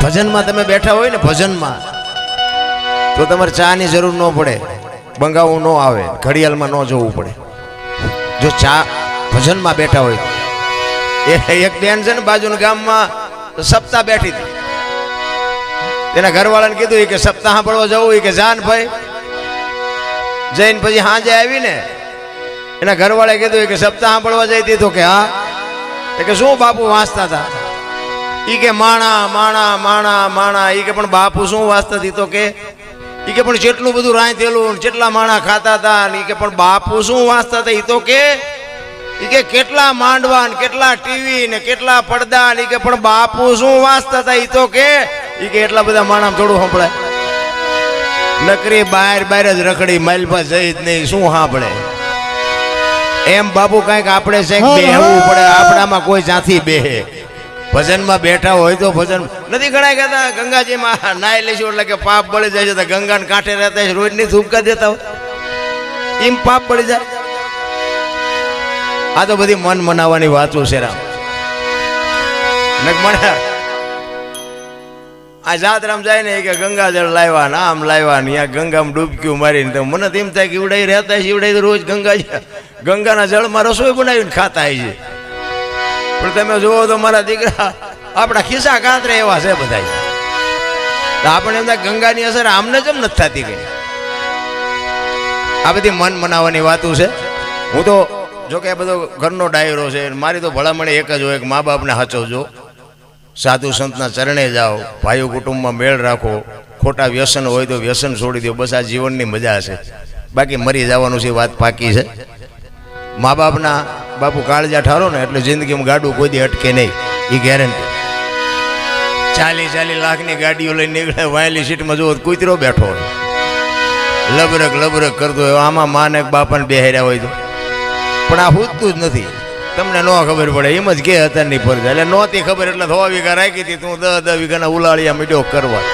ભજનમાં તમે બેઠા હોય ને ભજનમાં તો તમારે ચાની જરૂર ન પડે, બંગાવવું ન આવે, ઘડિયાળમાં ન જવું પડે. જો ચા ભજનમાં બેઠા હોય. એક બેન છે ને બાજુના ગામમાં સપ્તાહ બેઠી હતી. તેના ઘરવાળાને કીધું કે સપ્તાહ સાંભળવા જવું, કે જાન ભાઈ જઈને પછી સાંજે આવીને એના ઘરવાળાએ કીધું કે સપ્તાહ સાંભળવા જઈ હતી. તો કે હા. કે શું બાપુ વાંચતા હતા? ઈ કે માણા માણા માણા માણા. ઈ કે પણ બાપુ શું વાંચતા હતી? તો કે ઈ કે પણ જેટલું બધું રાંધેલું, જેટલા માણા ખાતા હતા. ઈ કે પણ બાપુ શું વાંચતા હતા? ઈ તો કે ઈ કે કેટલા માંડવા ને કેટલા ટીવી ને કેટલા પડદા. ઈ કે પણ બાપુ શું વાંચતા હતા? ઈ તો કે ઈ કે એટલા બધા માણા થોડું સંભળાય. નકરી બહાર બહાર જ રખડી, માલપા જઈ જ નહીં, શું સાંભળે? એમ બાપુ કઈક આપણે બેહવું પડે. આપણામાં કોઈ જાથી બેહે. ભજનમાં બેઠા હોય તો ભજન નથી. ઘણા કહેતા ગંગાજીમાં નાઈ લઈશું એટલે કે પાપ બળી જાય છે. ગંગાને કાંઠે રહેતા હોય, રોજ ની ધૂપકા દેતા હોય, એમ પાપ બળી જાય. આ તો બધી મન મનાવવાની વાતો છે રામ. મને આ જાત્રામ જાય ને કે ગંગાજળ લાવ્યા ને આમ લાવ્યા ને ગંગામાં ડૂબક્યું મારીને. તો મને એમ થાય કે ઈવડાઈ રહેતા છે, ઈવડાઈ તો રોજ ગંગાના જળમાં રસોઈ બનાવીને ખાતા છે. પણ તમે જુઓ તો મારા દીકરા આપણા ખિસ્સા કાંતરે એવા છે બધા. આપણે એમ થાય ગંગાની અસર આમને જેમ નથી થતી કઈ. આ બધી મન મનાવવાની વાતો છે. હું તો જો કે બધો ઘરનો ડાયરો છે. મારી તો ભલામણ એક જ હોય કે મા બાપને હચવજો, સાધુ સંતના ચરણે જાઓ, ભાઈઓ કુટુંબમાં મેળ રાખો, ખોટા વ્યસન હોય તો વ્યસન છોડી દો. બસ આ જીવનની મજા છે. બાકી મરી જવાનું છે, વાત પાકી છે. મા બાપના બાપુ કાળજા ઠારો ને એટલે જિંદગીમાં ગાડું કોઈ દી અટકે નહીં, એ ગેરંટી. 40 લાખની ગાડીઓ લઈને નીકળે, વાયલી સીટમાં જુઓ કૂતરો બેઠો હોય, લબરક લબરક કરતો હોય. આમાં માને બાપાને બેહાર્યા હોય તો. પણ આ પૂછતું જ નથી. તમને ન ખબર પડે એમ જ કે અત્યારની પર એટલે નહોતી ખબર એટલે 100 વીઘા રાખી હતી. તું 10 વીઘાના ઉલાળિયા મીડ્યો કરવા.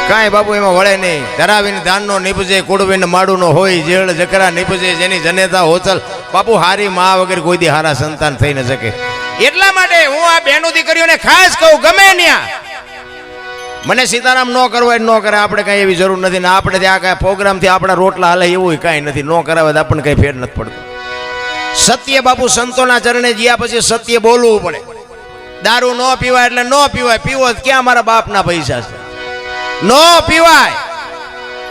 કાંઈ બાપુ એમાં વળે નહીં. ધરાવીને ધાનનો નીપજે, કુડવીને માડું નો હોય, જેળ જકરા નીપજે જેની જનેતા હોચલ. બાપુ હારી મા વગર કોઈ દી હારા સંતાન થઈ ન શકે. એટલા માટે હું આ બહેનો દીકરીઓને ખાસ કહું, ગમે ત્યાં મને સીતારામ ન કરવો ન કરે. આપણે કઈ એવી જરૂર નથી ને આપણે ત્યાં કઈ પ્રોગ્રામથી આપણા રોટલા હાલે એવું કાંઈ નથી. ન કરાવે તો આપણને કઈ ફેર નથી પડતું. સત્ય બાપુ સંતોના ચરણે ગયા પછી સત્ય બોલવું પડે. દારૂ ન પીવાય એટલે ન પીવાય. પીવો ક્યાં મારા બાપના પૈસા છે? ન પીવાય.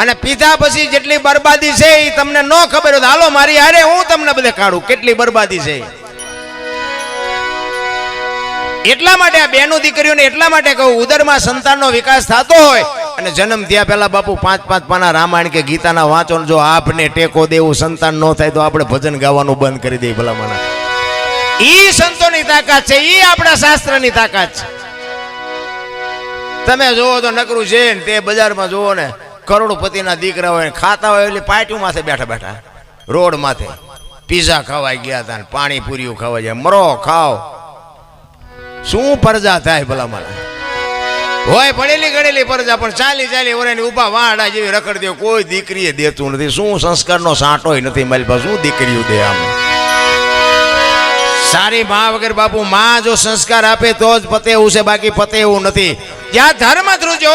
અને પીધા પછી જેટલી બરબાદી છે એ તમને ન ખબર હોય. હાલો મારી હારે હું તમને બધે કાઢું કેટલી બરબાદી છે. એટલા માટે આ બહેનો દીકરીઓને એટલા માટે કહું, ઉદરમાં સંતાનનો વિકાસ થતો હોય અને જન્મ થયા પહેલા બાપુ 5-5 પાના રામાયણ કે ગીતાના વાંચો. જો આપને ટેકો દેવું સંતાન ન થાય તો આપણે ભજન ગાવાનું બંધ કરી દઈએ ભલામણા. ઈ સંતોની તાકાત છે, ઈ આપણા શાસ્ત્રની તાકાત છે. તમે જોવો તો નકરું છે ને તે બજારમાં જોવો ને કરોડપતિના દીકરા હોય ખાતા હોય એટલે પાટિયું માથે બેઠા બેઠા રોડ માથે પીઝા ખાવા ગયા હતા, પાણીપુરીઓ ખાવા જાય. મરો ખાઓ, શું પરજા થાય ભલામણા? હોય પડેલી ગળેલી પરજા, પણ 40 વર્ષની ઉભા વાડા જેવી રખડ દે. કોઈ દીકરીએ દેતું નથી. શું સંસ્કારનો સાંટોય નથી મારી પાસે. શું દીકરીઓ દે આમ? સારી માં વગર બાપુ માં જો સંસ્કાર આપે તો જ પતે એવું છે, બાકી પતે એવું નથી. જ્યાં ધર્મ ધ્રુજો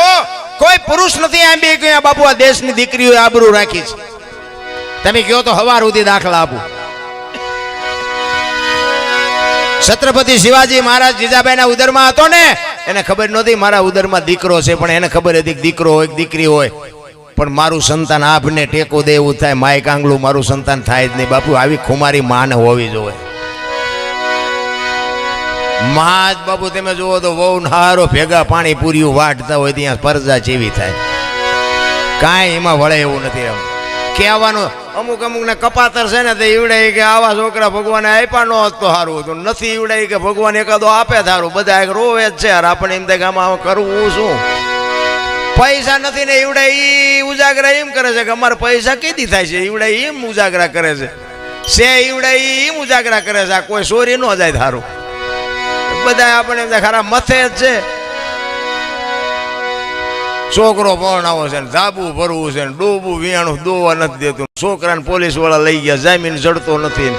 કોઈ પુરુષ નથી આંબી ગયા બાપુ. આ દેશની દીકરીઓએ આબરૂ રાખી છે. તમે કહો તો હવાર સુધી દાખલા આપું. છત્રપતિ શિવાજી મહારાજ જીજાબાઈના ઉદરમાં હતો ને, એને ખબર નહોતી મારા ઉદરમાં દીકરો છે. પણ એને ખબર હતી દીકરો હોય દીકરી હોય, પણ મારું સંતાન આપને ટેકો દે એવું થાય. માય કાંગલું મારું સંતાન થાય જ નહીં બાપુ. આવી ખુમારી માને હોવી જોઈએ. મહાજ બાપુ તમે જુઓ તો વહુ હારો ભેગા પાણી પૂર્યું વાટતા હોય ત્યાં પરજા જેવી થાય. કાંઈ એમાં વળે એવું નથી. એમ કહેવાનું અમુક ને કપાતર છે ને તે ઈવડે કે આવા છોકરા ભગવાને આપ્યા નો તો સારું હતું. નથી ઈવડે કે ભગવાન એકાદો આપે સારું. બધા રોવે જ છે. આપણે એમ થાય કે આમાં કરવું શું? પૈસા નથી ને ઈવડે ઈ ઉજાગરા એમ કરે છે કે અમારે પૈસા કેદી થાય છે. ઈવડે એમ ઉજાગરા કરે છે. ઈવડે એમ ઉજાગરા કરે છે. આ કોઈ ચોરી ન જાય સારું. બધા આપણે એમ ખરા મથે જ છે. છોકરો ભણાવો છે ને ધાબુ ભરવું છે ને ડૂબું વિયાણું દોવા નથી દેતું. છોકરાને પોલીસ વાળા લઈ ગયા, જામીન જડતો નથી.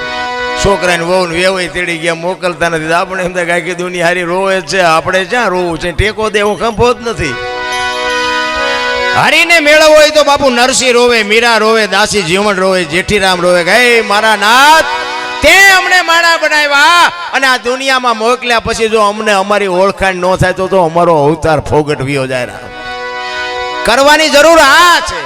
છોકરાને વહુ ને વેવાઈ તેડી ગયા મોકલતા નથી. આપણે એમ થાય કે દુનિયા હારી રોવે છે, આપણે ક્યાં રોવું છે? ટેકો દેવો ખંભો જ નથી. હરીને મેળવવો હોય તો બાપુ નરસિંહ રોવે, મીરા રોવે, દાસી જીવણ રોવે, જેઠીરામ રોવે. હે મારા નાથ, તે અમને માણા બનાવ્યા અને આ દુનિયામાં મોકલ્યા પછી જો અમને અમારી ઓળખાણ ન થાય તો અમારો અવતાર ફોગટ વિયો જાય. કરવાની જરૂર આ છે.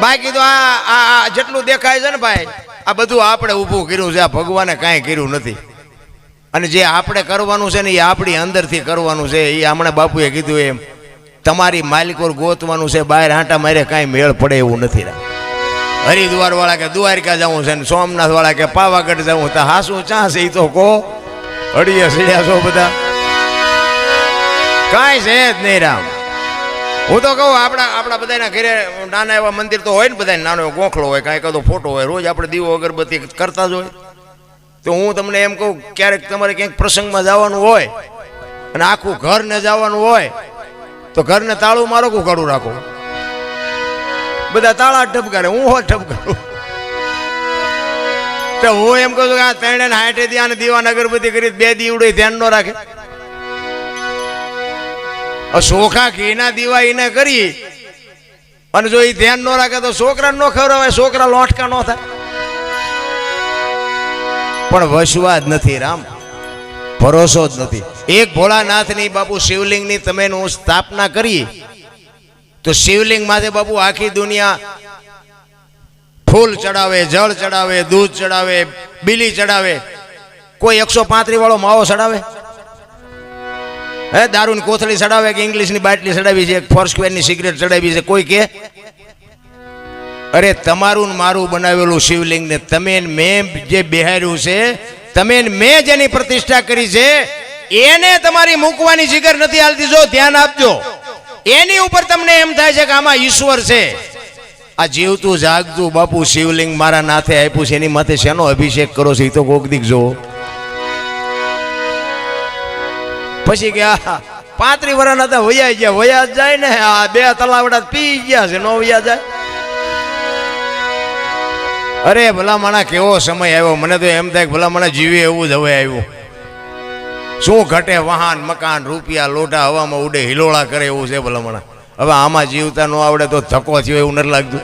બાકી તો આ જેટલું દેખાય છે ને ભાઈ, આ બધું આપણે ઊભું કર્યું છે. આ ભગવાને કાંઈ કર્યું નથી. અને જે આપણે કરવાનું છે ને એ આપણી અંદરથી કરવાનું છે. એ હમણાં બાપુએ કીધું એમ, તમારી માલિકોર ગોતવાનું છે, બહાર આંટા મારે કાંઈ મેળ પડે એવું નથી. હરિદ્વાર વાળા કે દ્વારકા જવું છે, સોમનાથ વાળા કે પાવાગઢ જવું, તો હાસું ચા છે એ તો કહો. અડીએ સીડ્યા છો બધા, કાંઈ છે જ નહીં રામ. હું તો કહું આપણા બધાના ઘરે નાના એવા મંદિર તો હોય ને, બધા નાનો ગોખલો હોય, કાંઈ કાં ફોટો હોય, રોજ આપણે દીવો અગરબત્તી કરતા જ હોય. તો હું તમને એમ કહું, ક્યારેક તમારે ક્યાંક પ્રસંગમાં જવાનું હોય અને આખું ઘરને જવાનું હોય તો ઘરને તાળું મારો કું કાઢું રાખો. બધા તાળા ઠપકારે, હું હોત ઠપકારું. તો હું એમ કહું છું કે આ 360 ત્યાં દીવાન અગરબત્તી કરી 2 દીવડે ધ્યાન ન રાખે. સોખા ઘીના દીવા એને કરી અને જો એ ધ્યાન ન રાખે તો છોકરાને ન ખવડાવે, છોકરા લોટકા ન થાય. પણ વસવા જ નથી રામ, ભરોસો જ નથી. એક ભોળાનાથની બાપુ શિવલિંગની તમે હું સ્થાપના કરી તો શિવલિંગ માથે બાપુ આખી દુનિયા ફૂલ ચડાવે, જળ ચડાવે, દૂધ ચડાવે, બીલી ચડાવે. કોઈ 135 વાળો માવો ચડાવે? હે દારૂની કોથળી ચડાવે કે ઇંગ્લિશની બાટલી ચડાવી છે, ફોરસ્ક્વેરની સિગરેટ ચડાવી છે? કોઈ કે? અરે તમારું મારું બનાવેલું શિવલિંગને તમે મેં જે બિહાર્યું છે, તમે મેં જેની પ્રતિષ્ઠા કરી છે, એને તમારી મૂકવાની જિગર નથી હાલતી. જો ધ્યાન આપજો, એની ઉપર તમને એમ થાય છે કે આમાં ઈશ્વર છે. આ જીવતું જાગતું બાપુ શિવલિંગ મારા નાથે આપ્યું છે, એની માથે શેનો અભિષેક કરો છો એ તો કોક દીક જો. પછી ગયા 35 વર્ષના હતા, વયા ગયા, વયા જાય ને. આ 2 તલાવડા પી ગયા છે, નો વયા જાય. અરે ભલા માણા કેવો સમય આવ્યો. મને તો એમ થાય કે ભલા માણા જીવે એવું જ હવે આવ્યું. શું ઘટે? વાહન, મકાન, રૂપિયા, લોટા હવામાં ઉડે, હિલોળા કરે એવું છે ભલા માણા. હવે આમાં જીવતા ન આવડે તો ધક્કો થયો એવું નથી લાગતું?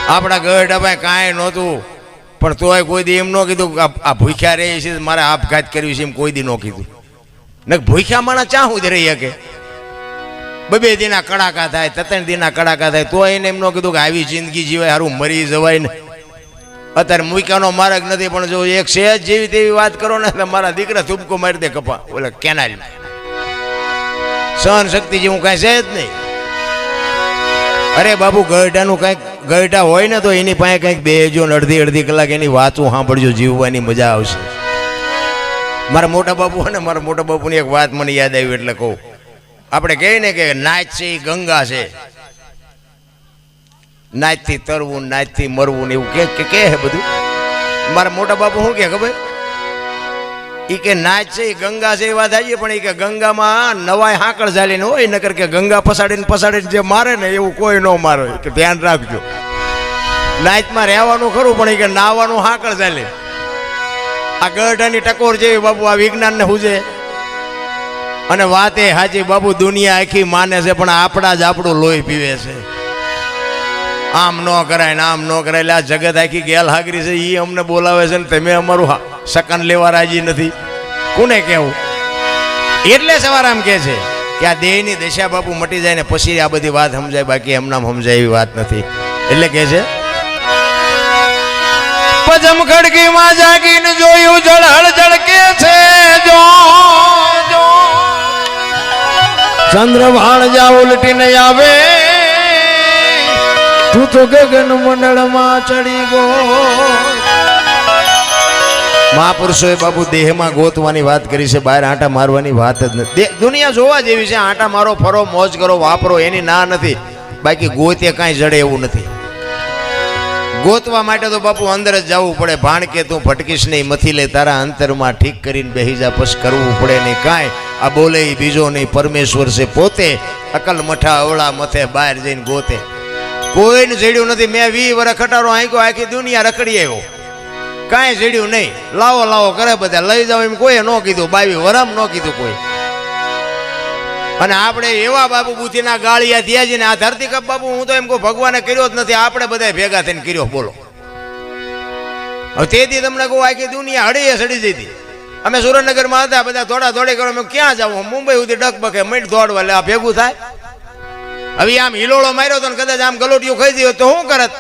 આપણા ગઢ ભાઈ કાંઈ નહોતું, પણ તોય કોઈ દી એમ ન કીધું આ ભૂખ્યા રહે છે, મારે આપઘાત કર્યું છે, એમ કોઈ દી ન કીધું. ને ભૂખ્યા માણસ ચા સુધી રહી શકે? 2 દીના કડાકા થાય, 3 દીના કડાકા થાય, તો એને એમ ન કીધું કે આવી જિંદગી જીવાય, સારું મરી જવાય ને. અત્યારે મૂક્યાનો માર્ગ નથી, પણ જો એક સહેજ જેવી તેવી વાત કરો ને એટલે મારા દીકરા થૂબકો મારી દે કપા ઓલે કેનાલ. સહન શક્તિ જેવું કાંઈ છે જ નહીં. અરે બાપુ ગરડાનું કાંઈક ગરડા હોય ને તો એની પાસે કંઈક બેજો ને અડધી કલાક એની વાતું સાંભળજો, જીવવાની મજા આવશે. મારા મોટા બાપુ ને મારા મોટા બાપુની એક વાત મને યાદ આવી એટલે કહું. આપણે કહીએ ને કે નાચ છે એ ગંગા છે, નાચથી તરવું, નાચથી મરવું ને એવું કે બધું. મારા મોટા બાપુ શું કે ખબર? એ કે નાચ છે એ ગંગા છે એ વાત આવી, પણ એ કે ગંગામાં નવાય હાંકળ ઝાલીને હોય, નકર કે ગંગા પસાડીને જે મારે ને એવું કોઈ ન મારે, કે ધ્યાન રાખજો. નાચમાં રહેવાનું ખરું, પણ એ કે નાવાનું હાંકળ ઝાલે. આ ગઢાની ટકોર જેવી બાપુ આ વિજ્ઞાનને હુજે. અને વાત એ હાજી બાપુ, દુનિયા આખી માને છે, પણ આપણા જ આપણું લોહી પીવે છે. આમ ન કરાય ને આમ ન કરાય. એટલે આ જગત આખી ગેલ હાગરી છે, એ અમને બોલાવે છે ને તમે અમારું સકન લેવા રાજી નથી. કોને કેવું? એટલે સવારામ કે છે કે આ દેહની દશા બાપુ મટી જાય ને પછી આ બધી વાત સમજાય, બાકી એમનામ સમજાય એવી વાત નથી. એટલે કે છે પજમ ખડકીમાં જાગીને જોયું જળહળ ઝળકે છે, જો ચંદ્રભાણ જા ઉલટીને આવે, તું તો ગગન મંડળમાં ચડી ગયો. મહાપુરુષોએ બાપુ દેહમાં ગોતવાની વાત કરી છે, બહાર આંટા મારવાની વાત જ નથી. દુનિયા જોવા જેવી છે, આંટા મારો, ફરો, મોજ કરો, વાપરો, એની ના નથી. બાકી ગોતે કાંઈ જડે એવું નથી. ગોતવા માટે તો બાપુ અંદર જ જવું પડે. ભાણ કે તું ભટકીશ નહીં, મથી લે તારા અંતરમાં, ઠીક કરીને બેહી જા, પછી કરવું પડે નહીં કાંઈ. આ બોલે બીજો નહીં, પરમેશ્વર છે પોતે. અકલ મઠા અવળા મથે બહાર જઈને ગોતે. કોઈને જડ્યું નથી. મેં 20 વર્ષ ખટારો આંક્યો, આખી દુનિયા રખડી આવ્યો, કાંઈ જડ્યું નહીં. લાવો લાવો કરે બધા, લઈ જાઓ એમ કોઈએ ન કીધું, 22 વરામ ન કીધું કોઈ. અને આપણે એવા બાપુ બુદ્ધિના ગાળિયા થયા છે ને, આ ધરતી કપ બાપુ હું તો એમ કહું ભગવાને કર્યો જ નથી, આપણે બધા ભેગા થઈને કર્યો. બોલો હવે તેથી તમને કહું આખી દુનિયા હળીએ સડી જતી. અમે સુરેન્દ્રનગરમાં હતા, બધા દોડા દોડી કરો, અમે ક્યાં જાવ, મુંબઈ સુધી ડગબગે મીઠ દોડવા, એટલે આ ભેગું થાય. હવે આમ હિલોળો માર્યો તો કદાચ આમ ગલોટીઓ ખાઈ દો તો શું કરત.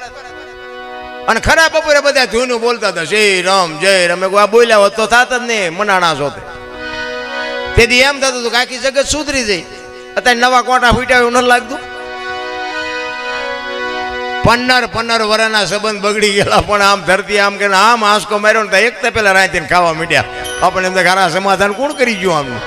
અને ખરા બપોરે બધા ધૂનું બોલતા હતા, જય રામ જય રામ. આ બોલ્યા હોત તો થાત જ નહીં, મનાણા છો. તેથી એમ થતું હતું કે આખી જગત સુધરી જાય. અત્યારે નવા કોટા ફૂટ્યા એવું નથી લાગતું. 15 વર્ષના સંબંધ બગડી ગયેલા, પણ આમ ધરતી આમ કે આમ આંસકો માર્યો ને એક તો પેલા રાંધીને ખાવા મીડ્યા. આપણે એમ ખરા સમાધાન કોણ કરી ગયું આમનું.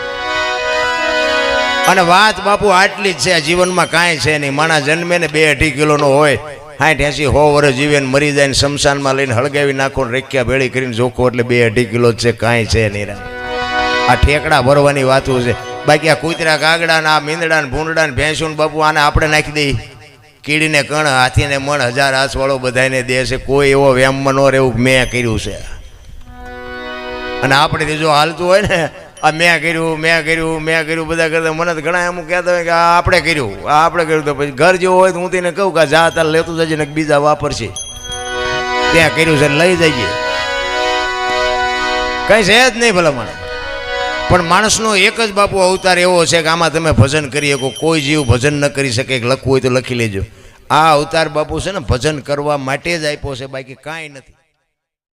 અને વાત બાપુ આટલી જ છે, જીવનમાં કાંઈ છે નહીં. માણસ જન્મે ને 2-2.5 કિલોનો હોય, 60-80 100 વર્ષ જીવે ને મરી જાય ને શમશાનમાં લઈને હળગાવી નાખો ને રેક્યા ભેળી કરીને જોખો એટલે 2-2.5 કિલો જ છે, કાંઈ છે નહીં. આ ઠેકડા ભરવાની વાતો છે. બાકી આ કૂતરા કાગડા ને આ મીંદડા ને ભૂંડડા ને ભેંસું ને બાપુ આને આપણે નાખી દઈએ. કીડીને કણ, હાથીને મણ, 1000 હાથવાળો બધાને દે છે. કોઈ એવો વ્યામમાં ન રહેવું મેં કર્યું છે. અને આપણે જો હાલતું હોય ને આ મેં કર્યું બધા કરતા મને તો ઘણા અમુક કહેતા હોય કે આ આપણે કર્યું, આ આપણે કર્યું. તો પછી ઘર જેવું હોય તો હું તેને કહું કે જા તાર લેતું જજે ને બીજા વાપરશે. ત્યાં કર્યું છે લઈ જઈએ, કઈ છે જ નહીં ભલા મને. પણ માણસનો એક જ બાપુ અવતાર એવો છે કે આમાં તમે ભજન કરી શકો. કોઈ જીવ ભજન ન કરી શકે, લખવું હોય તો લખી લેજો. આ અવતાર બાપુ છે ને ભજન કરવા માટે જ આપ્યો છે, બાકી કાંઈ નથી.